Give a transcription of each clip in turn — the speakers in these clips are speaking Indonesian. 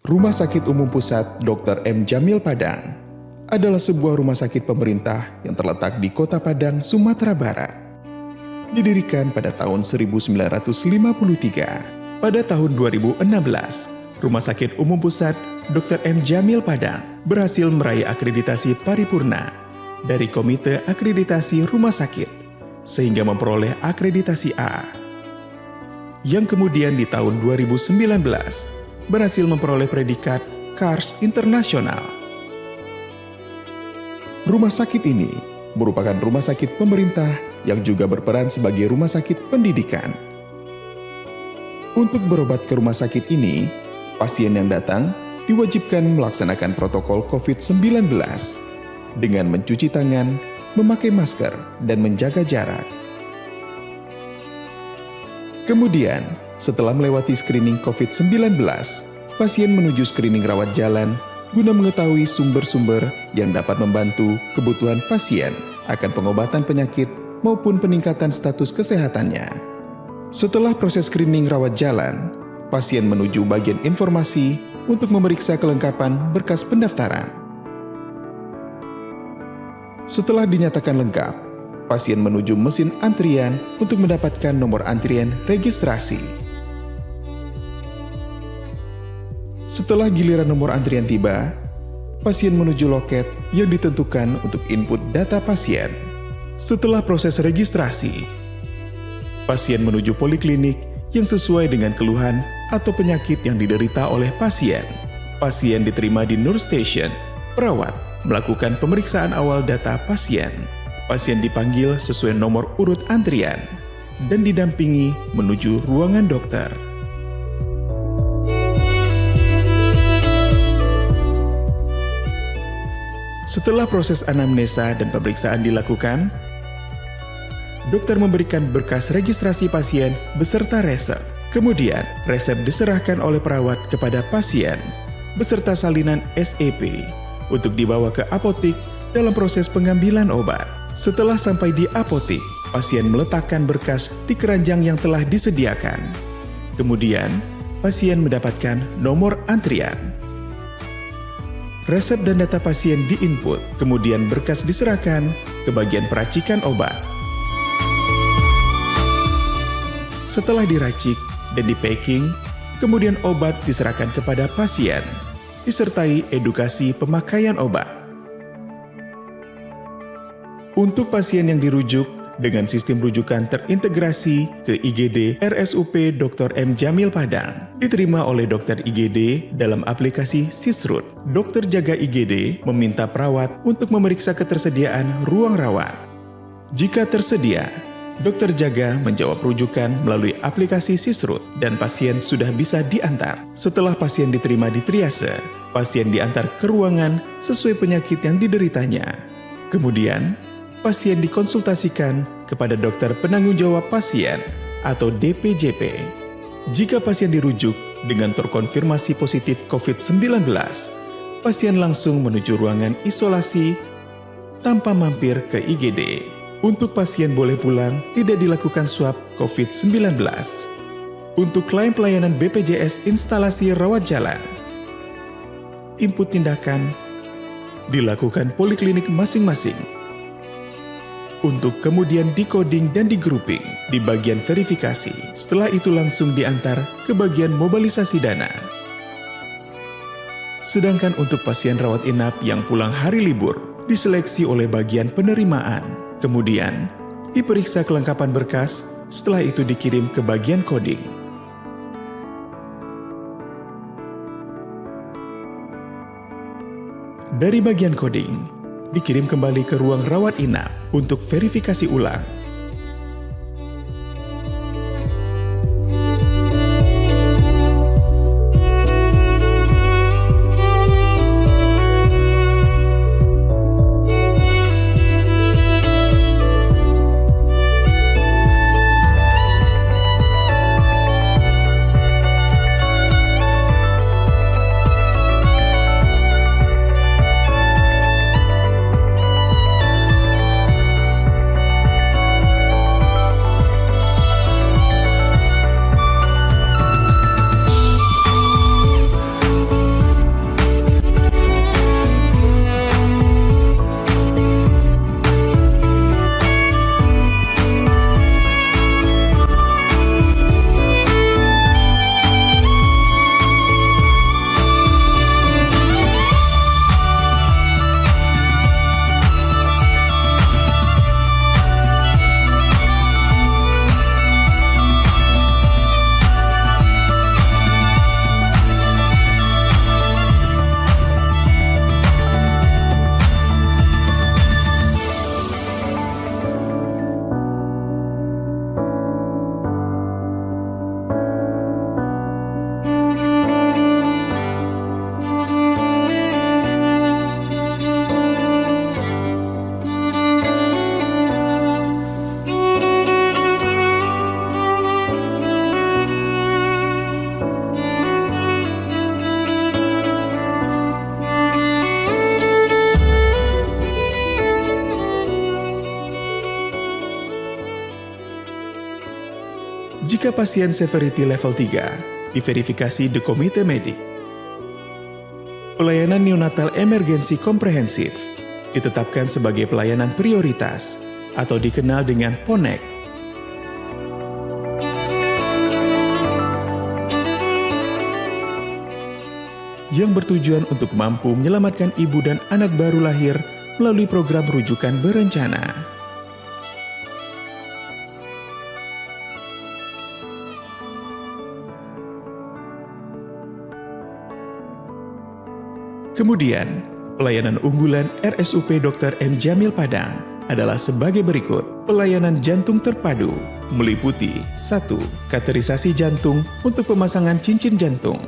Rumah Sakit Umum Pusat Dr. M. Jamil Padang adalah sebuah rumah sakit pemerintah yang terletak di Kota Padang, Sumatera Barat. Didirikan pada tahun 1953. Pada tahun 2016, Rumah Sakit Umum Pusat Dr. M. Jamil Padang berhasil meraih akreditasi paripurna dari Komite Akreditasi Rumah Sakit, sehingga memperoleh akreditasi A. Yang kemudian di tahun 2019 berhasil memperoleh predikat KARS Internasional. Rumah sakit ini merupakan rumah sakit pemerintah yang juga berperan sebagai rumah sakit pendidikan. Untuk berobat ke rumah sakit ini, pasien yang datang diwajibkan melaksanakan protokol COVID-19 dengan mencuci tangan, memakai masker, dan menjaga jarak. Kemudian, setelah melewati screening COVID-19, pasien menuju screening rawat jalan guna mengetahui sumber-sumber yang dapat membantu kebutuhan pasien akan pengobatan penyakit maupun peningkatan status kesehatannya. Setelah proses screening rawat jalan, pasien menuju bagian informasi untuk memeriksa kelengkapan berkas pendaftaran. Setelah dinyatakan lengkap, pasien menuju mesin antrian untuk mendapatkan nomor antrian registrasi. Setelah giliran nomor antrian tiba, pasien menuju loket yang ditentukan untuk input data pasien. Setelah proses registrasi, pasien menuju poliklinik yang sesuai dengan keluhan atau penyakit yang diderita oleh pasien. Pasien diterima di nurse station, perawat melakukan pemeriksaan awal data pasien. Pasien dipanggil sesuai nomor urut antrian dan didampingi menuju ruangan dokter. Setelah proses anamnesa dan pemeriksaan dilakukan, dokter memberikan berkas registrasi pasien beserta resep. Kemudian, resep diserahkan oleh perawat kepada pasien beserta salinan SEP untuk dibawa ke apotik dalam proses pengambilan obat. Setelah sampai di apotik, pasien meletakkan berkas di keranjang yang telah disediakan. Kemudian, pasien mendapatkan nomor antrian. Resep dan data pasien diinput, kemudian berkas diserahkan ke bagian peracikan obat. Setelah diracik dan di-packing, kemudian obat diserahkan kepada pasien, disertai edukasi pemakaian obat. Untuk pasien yang dirujuk dengan sistem rujukan terintegrasi ke IGD RSUP Dr. M. Jamil Padang, diterima oleh dokter IGD dalam aplikasi Sisrut. Dokter jaga IGD meminta perawat untuk memeriksa ketersediaan ruang rawat. Jika tersedia, dokter jaga menjawab rujukan melalui aplikasi Sisrut dan pasien sudah bisa diantar. Setelah pasien diterima di triase, pasien diantar ke ruangan sesuai penyakit yang dideritanya. Kemudian, pasien dikonsultasikan kepada dokter penanggung jawab pasien atau DPJP. Jika pasien dirujuk dengan terkonfirmasi positif COVID-19, pasien langsung menuju ruangan isolasi tanpa mampir ke IGD. Untuk pasien boleh pulang, tidak dilakukan swab COVID-19. Untuk klaim pelayanan BPJS instalasi rawat jalan, input tindakan dilakukan poliklinik masing-masing. Untuk kemudian di-coding dan di-grouping di bagian verifikasi. Setelah itu langsung diantar ke bagian mobilisasi dana. Sedangkan untuk pasien rawat inap yang pulang hari libur, diseleksi oleh bagian penerimaan. Kemudian, diperiksa kelengkapan berkas, setelah itu dikirim ke bagian coding. Dari bagian coding, dikirim kembali ke ruang rawat inap untuk verifikasi ulang. Jika pasien severity level 3, diverifikasi The Komite Medik. Pelayanan neonatal emergensi komprehensif ditetapkan sebagai pelayanan prioritas atau dikenal dengan PONEK. Yang bertujuan untuk mampu menyelamatkan ibu dan anak baru lahir melalui program rujukan berencana. Kemudian, pelayanan unggulan RSUP Dr. M. Jamil Padang adalah sebagai berikut. Pelayanan jantung terpadu meliputi 1. Kateterisasi jantung untuk pemasangan cincin jantung.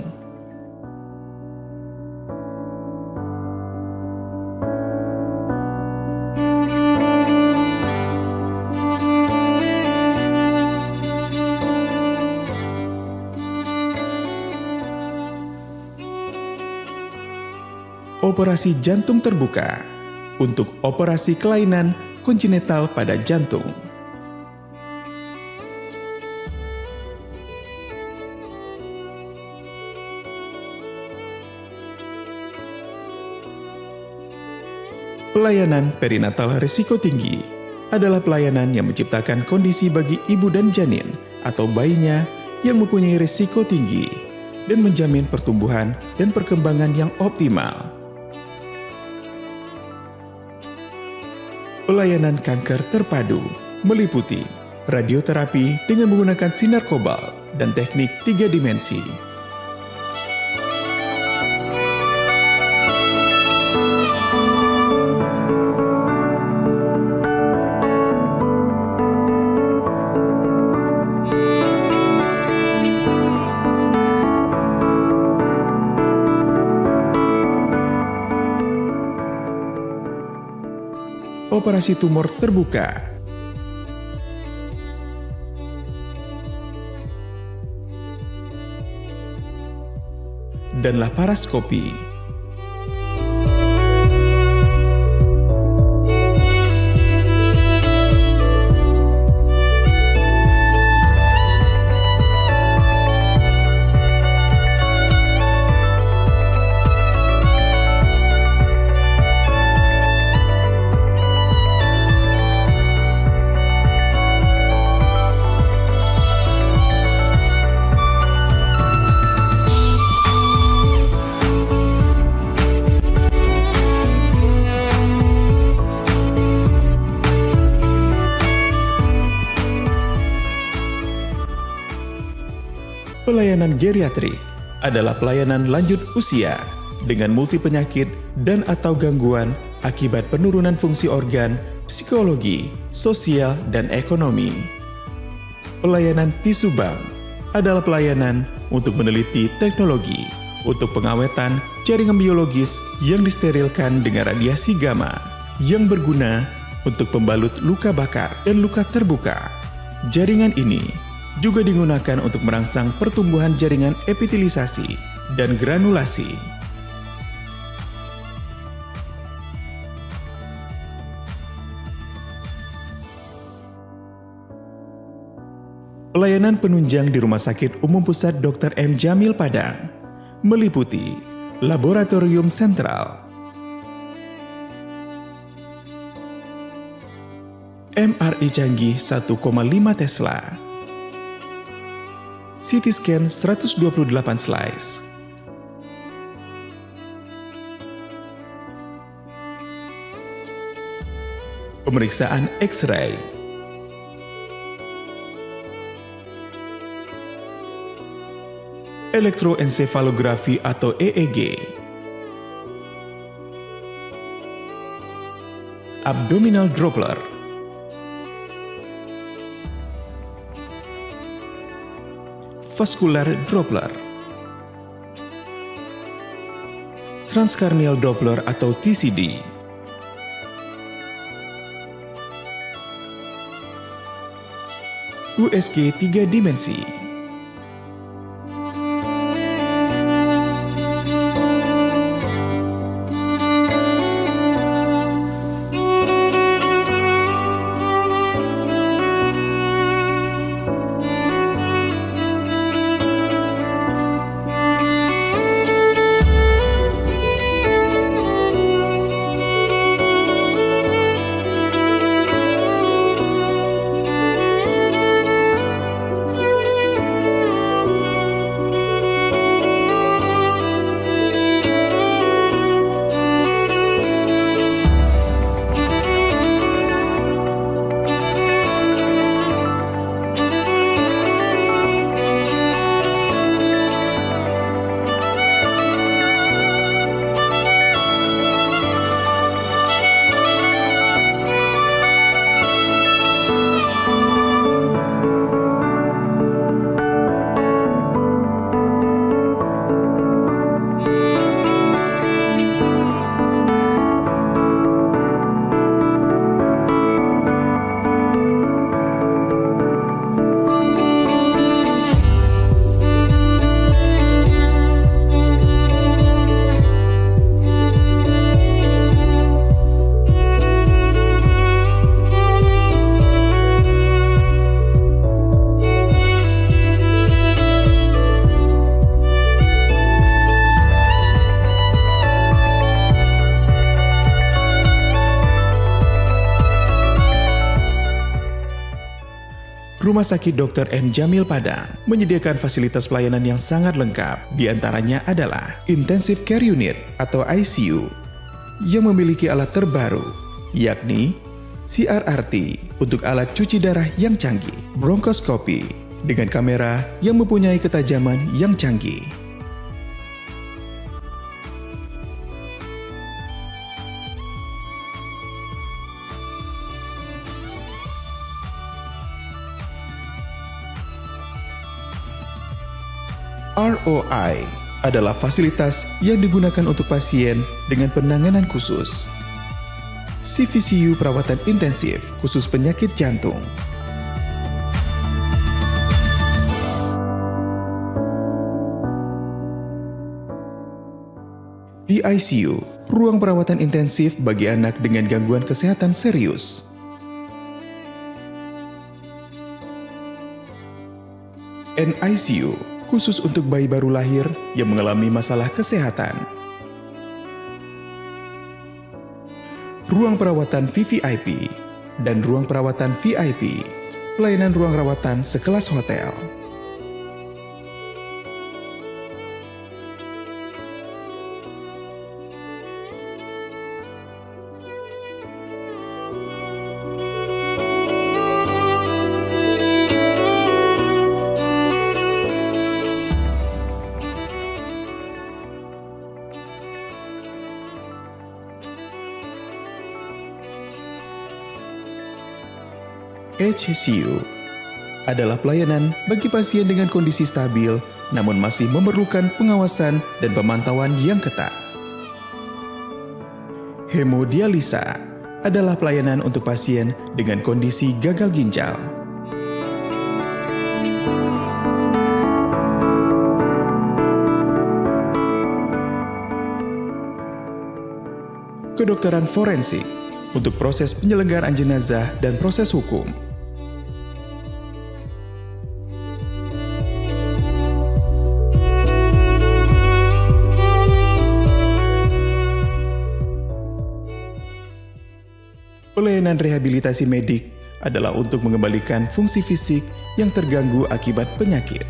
Operasi jantung terbuka untuk operasi kelainan kongenital pada jantung. Pelayanan perinatal risiko tinggi adalah pelayanan yang menciptakan kondisi bagi ibu dan janin atau bayinya yang mempunyai risiko tinggi dan menjamin pertumbuhan dan perkembangan yang optimal. Pelayanan kanker terpadu meliputi radioterapi dengan menggunakan sinar kobalt dan teknik 3 dimensi. Operasi tumor terbuka. Dan laparoskopi. Pelayanan geriatrik adalah pelayanan lanjut usia dengan multi penyakit dan atau gangguan akibat penurunan fungsi organ, psikologi, sosial, dan ekonomi. Pelayanan tisu bank adalah pelayanan untuk meneliti teknologi untuk pengawetan jaringan biologis yang disterilkan dengan radiasi gamma yang berguna untuk pembalut luka bakar dan luka terbuka. Jaringan ini juga digunakan untuk merangsang pertumbuhan jaringan epitelisasi dan granulasi. Pelayanan penunjang di Rumah Sakit Umum Pusat Dr. M. Jamil Padang meliputi laboratorium sentral, MRI canggih 1,5 Tesla, CT scan 128 slice, pemeriksaan X-ray, elektroensefalografi atau EEG, abdominal Doppler, vascular Doppler, transcranial Doppler atau TCD, USG 3 dimensi, Rumah Sakit Dr. M. Jamil Padang menyediakan fasilitas pelayanan yang sangat lengkap. Di antaranya adalah Intensive Care Unit atau ICU yang memiliki alat terbaru, yakni CRRT untuk alat cuci darah yang canggih, bronkoskopi dengan kamera yang mempunyai ketajaman yang canggih, ROI adalah fasilitas yang digunakan untuk pasien dengan penanganan khusus. CVCU perawatan intensif khusus penyakit jantung. PICU, ruang perawatan intensif bagi anak dengan gangguan kesehatan serius. NICU, khusus untuk bayi baru lahir yang mengalami masalah kesehatan. Ruang perawatan VVIP dan ruang perawatan VIP, pelayanan ruang rawatan sekelas hotel. HCU adalah pelayanan bagi pasien dengan kondisi stabil namun masih memerlukan pengawasan dan pemantauan yang ketat. Hemodialisa adalah pelayanan untuk pasien dengan kondisi gagal ginjal. Kedokteran forensik untuk proses penyelenggaraan jenazah dan proses hukum. Pelayanan rehabilitasi medik adalah untuk mengembalikan fungsi fisik yang terganggu akibat penyakit.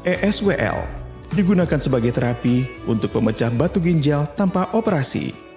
ESWL digunakan sebagai terapi untuk pemecah batu ginjal tanpa operasi.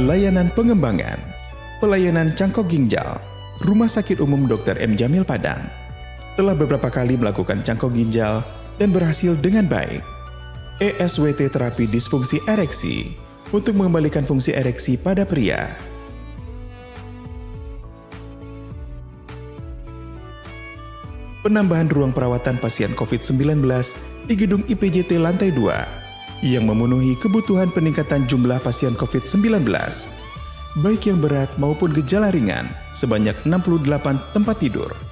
Layanan pengembangan, pelayanan cangkok ginjal, Rumah Sakit Umum Dr. M. Jamil Padang telah beberapa kali melakukan cangkok ginjal dan berhasil dengan baik. ESWT terapi disfungsi ereksi untuk mengembalikan fungsi ereksi pada pria. Penambahan ruang perawatan pasien COVID-19 di gedung IPJT lantai 2 yang memenuhi kebutuhan peningkatan jumlah pasien COVID-19, baik yang berat maupun gejala ringan, sebanyak 68 tempat tidur.